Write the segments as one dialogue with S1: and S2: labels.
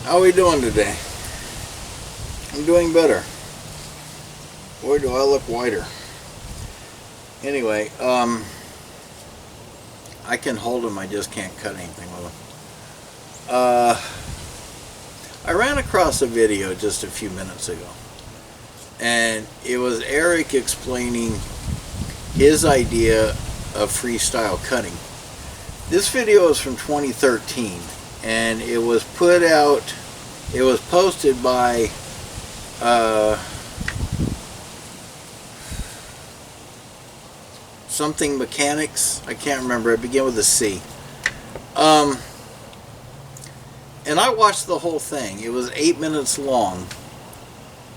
S1: How are we doing today? I'm doing better. Boy, do I look whiter. Anyway, I can hold them, I just can't cut anything with them. I ran across a video just a few minutes ago, and it was Eric explaining his idea of freestyle cutting. This video is from 2013, and it was put out, it was posted by something mechanics, I can't remember, it began with a C. And I watched the whole thing. It was 8 minutes long.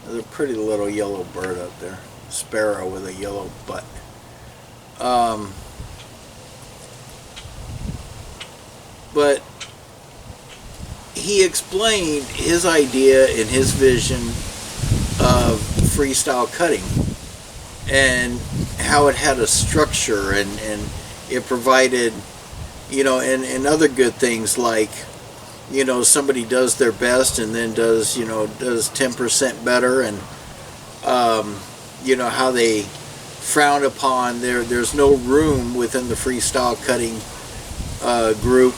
S1: There's a pretty little yellow bird up there, sparrow with a yellow butt. But he explained his idea and his vision of freestyle cutting and how it had a structure, and it provided, you know, and other good things like, you know, somebody does their best and then does, you know, does 10% better, and you know, how they frown upon, there's no room within the freestyle cutting group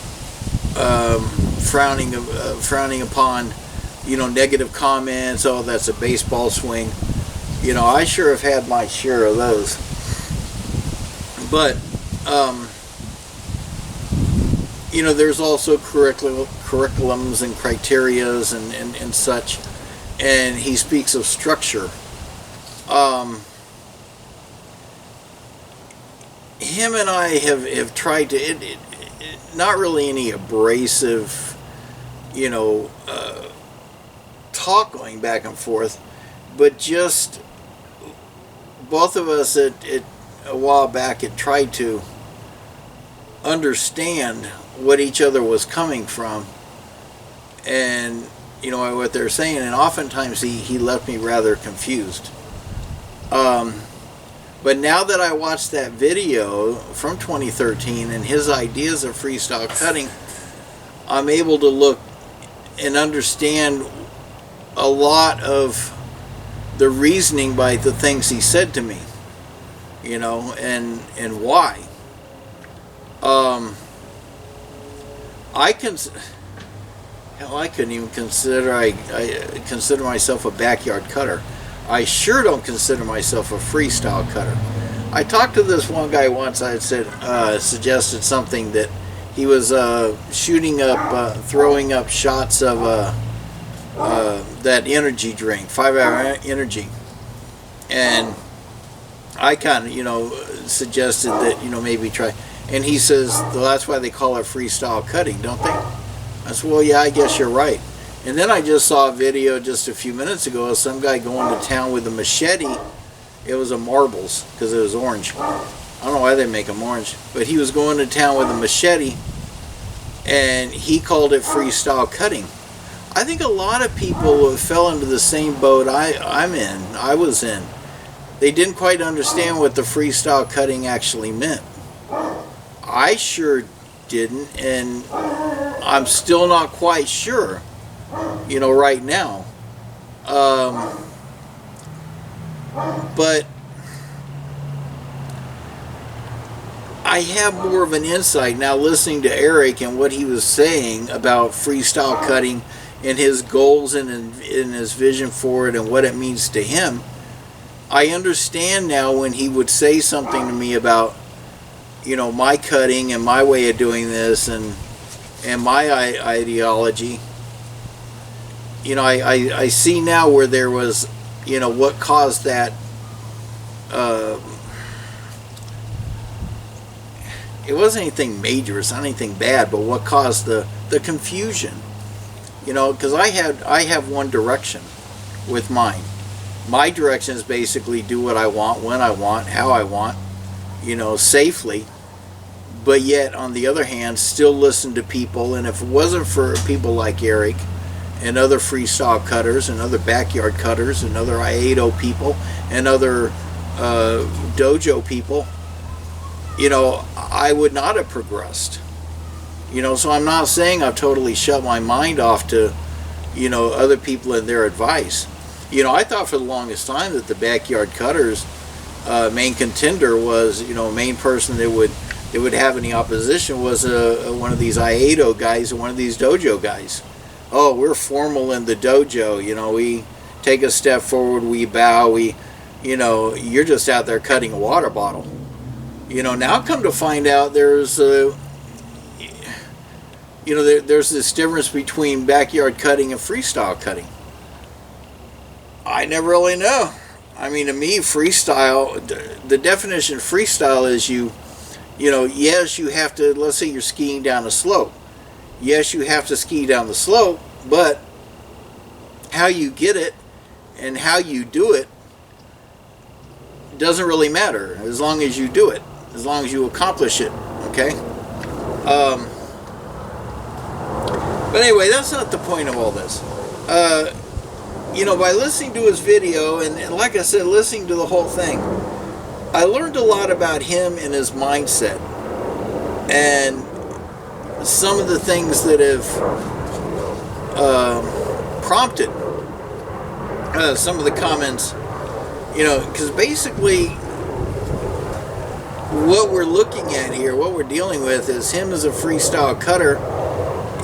S1: frowning upon, you know, negative comments. Oh, that's a baseball swing. You know, I sure have had my share of those. But you know, there's also curriculums and criterias and such, and he speaks of structure. Him and I have tried to, not really any abrasive, you know, talk going back and forth, but just both of us at a while back had tried to understand what each other was coming from, and, you know, what they're saying, and oftentimes he left me rather confused. But now that I watched that video from 2013 and his ideas of freestyle cutting, I'm able to look and understand a lot of the reasoning by the things he said to me, you know, and why. I couldn't even consider, I consider myself a backyard cutter. I sure don't consider myself a freestyle cutter. I talked to this one guy once. I had suggested something that he was shooting up, throwing up shots of that energy drink, 5 Hour Energy, and I kind of, you know, suggested that, you know, maybe try. And he says, well, that's why they call it freestyle cutting, don't they? I said, well, yeah, I guess you're right. And then I just saw a video just a few minutes ago of some guy going to town with a machete. It was a marbles, because it was orange. I don't know why they make them orange. But he was going to town with a machete, and he called it freestyle cutting. I think a lot of people fell into the same boat I was in. They didn't quite understand what the freestyle cutting actually meant. I sure didn't, and I'm still not quite sure, you know, right now. But I have more of an insight now listening to Eric and what he was saying about freestyle cutting and his goals and in his vision for it and what it means to him. I understand now when he would say something to me about, you know, my cutting and my way of doing this and my ideology. You know, I see now where there was, you know, what caused that. It wasn't anything major, it's not anything bad, but what caused the confusion. You know, because I have one direction with mine. My direction is basically do what I want, when I want, how I want, you know, safely. But yet, on the other hand, still listen to people. And if it wasn't for people like Eric and other freestyle cutters and other backyard cutters and other Aido people and other dojo people, you know, I would not have progressed. You know, so I'm not saying I've totally shut my mind off to you know, other people and their advice. You know, I thought for the longest time that the backyard cutters main contender was, you know, main person that would have any opposition was one of these Aido guys or one of these dojo guys. Oh, we're formal in the dojo, you know, we take a step forward, we bow, you know, you're just out there cutting a water bottle. You know, now come to find out there's you know, there's this difference between backyard cutting and freestyle cutting. I never really know. I mean, to me, freestyle, the definition of freestyle is you know, yes, you have to, let's say you're skiing down a slope. Yes, you have to ski down the slope, but how you get it and how you do it doesn't really matter as long as you do it, as long as you accomplish it, okay? But anyway, that's not the point of all this. You know, by listening to his video, and like I said, listening to the whole thing, I learned a lot about him and his mindset. And some of the things that have prompted some of the comments, you know, because basically what we're looking at here, what we're dealing with is him as a freestyle cutter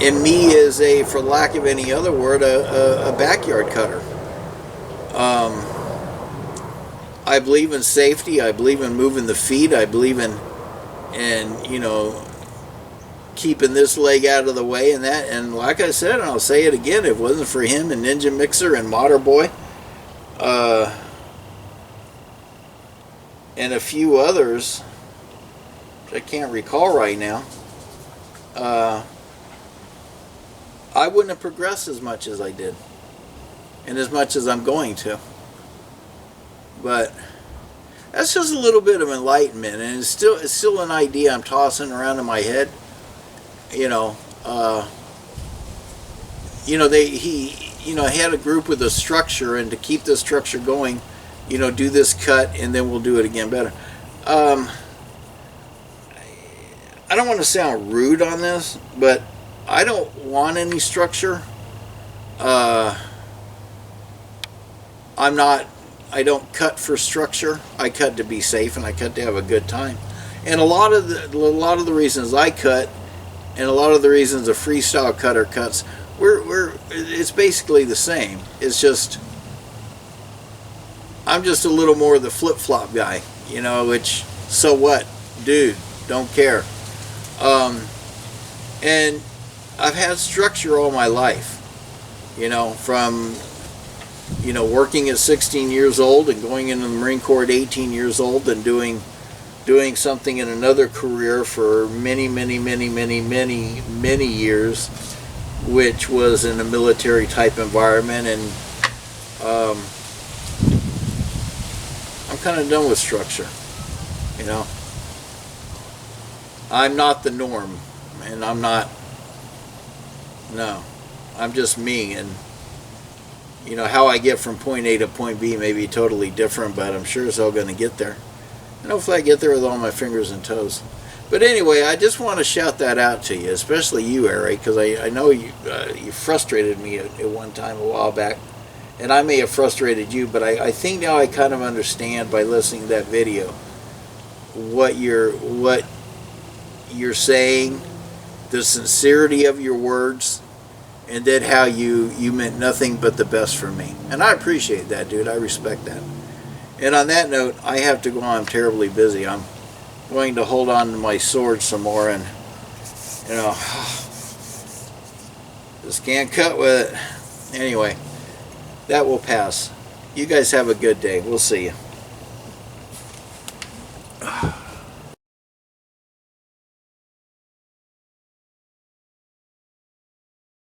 S1: and me as a, for lack of any other word, a backyard cutter. I believe in safety. I believe in moving the feet. I believe in you know, keeping this leg out of the way and that. And like I said, and I'll say it again, if it wasn't for him and Ninja Mixer and Modern Boy, and a few others, which I can't recall right now, I wouldn't have progressed as much as I did, and as much as I'm going to. But that's just a little bit of enlightenment, and it's still an idea I'm tossing around in my head. You know, he had a group with a structure, and to keep this structure going, you know, do this cut, and then we'll do it again better. I don't want to sound rude on this, but I don't want any structure. I don't cut for structure. I cut to be safe, and I cut to have a good time. And a lot of the reasons I cut, and a lot of the reasons a freestyle cutter cuts, it's basically the same. It's just I'm just a little more the flip-flop guy, you know, which, so what, dude, don't care. And I've had structure all my life, you know, from, you know, working at 16 years old and going into the Marine Corps at 18 years old and doing something in another career for many years, which was in a military type environment. And I'm kind of done with structure, you know. I'm not the norm, and I'm just me. And you know, how I get from point A to point B may be totally different, but I'm sure as hell going to get there. And hopefully I get there with all my fingers and toes. But anyway, I just want to shout that out to you, especially you, Eric, because I know you frustrated me at one time a while back, and I may have frustrated you, but I think now I kind of understand by listening to that video what you're saying, the sincerity of your words, and then how you meant nothing but the best for me. And I appreciate that, dude. I respect that. And on that note, I have to go. I'm terribly busy. I'm going to hold on to my sword some more, and you know, just can't cut with it. Anyway, that will pass. You guys have a good day. We'll see you.